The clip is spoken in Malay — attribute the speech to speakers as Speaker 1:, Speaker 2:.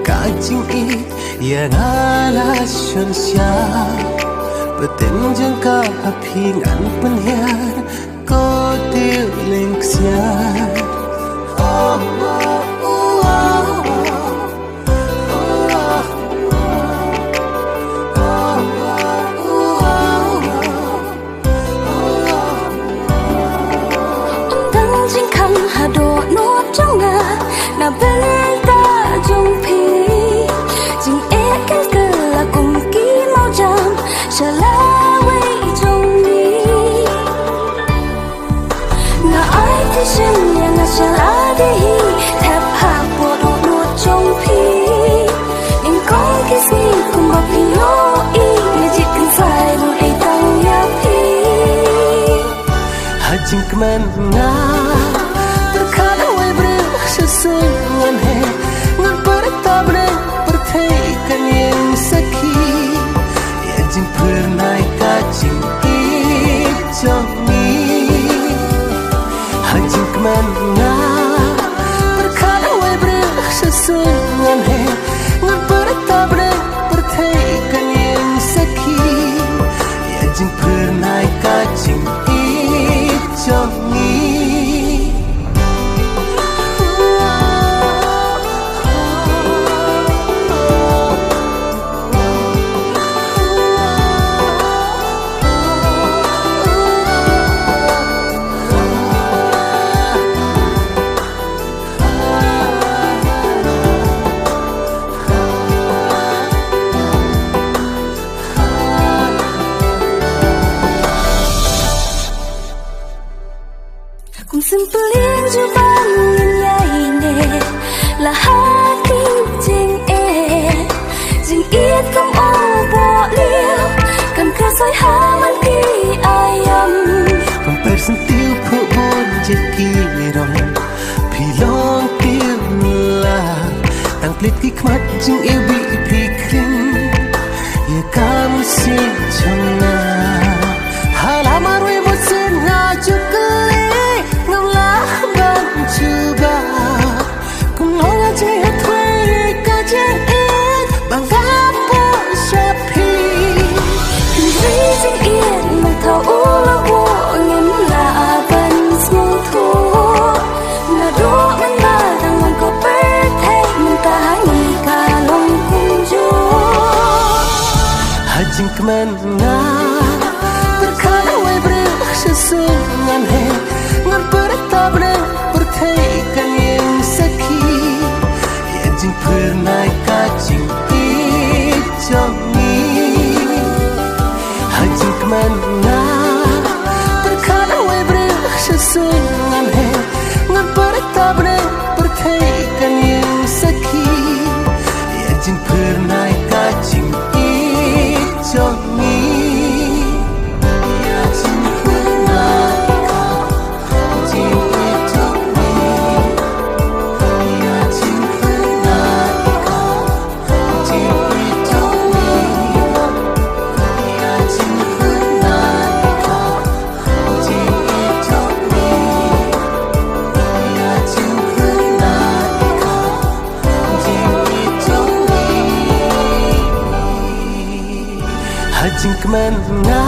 Speaker 1: ka jing ieid yang ala syonsya Betin jengka hapingan penhiar Ko tiêu leng xiar
Speaker 2: Na bên ta trong phi Jing ieid kan ke la kum ki mau jam Shala wei trong ni Na ai thi shin ya na shala di hi Thep ha po do nuot trong phi In kong kiss me kum ba phi no i Ni jit kan sai lu ei tang ya phi
Speaker 1: Ha jing keman na Sesungan he ngan pertabne perthaikan yang saki ya jing pernai ka jing ieid jong ni ha jing kemana perkara wai bre sesungan he ngan pertabne perthaikan yang saki ya jing pernai ka jing ieid jong ni
Speaker 2: Kung simpleng juban nganyay ne Lahat king jing ieid kam o bo liu Kan kasoy haman pi ayam
Speaker 1: Pampersen tiêu phu bon jet kirong Pilong tiêu la Tang plit ki khmat jing ieid bi pi kring Ye kam sin chong na Halamar we mo sin na chukli Ngam la bang chuba Kung long a jay hat way ka jing ieid Bang gapo siya pi
Speaker 2: Kung jing ieid mang thao ula wo Ngim la ban smong thu Na do man ba dang man ko birthday Man ta hangi ka long kung jo
Speaker 1: Ha jing kemana perkara wai bre sesungan he ngan pertabne perthaikan yang saki ya jing pernai ka jing ieid jong ni ha jing kemana perkara wai bre sesungan he ngan pertabne perthaikan yang saki ya jing pernai ka jing ieid jong ni jing kemana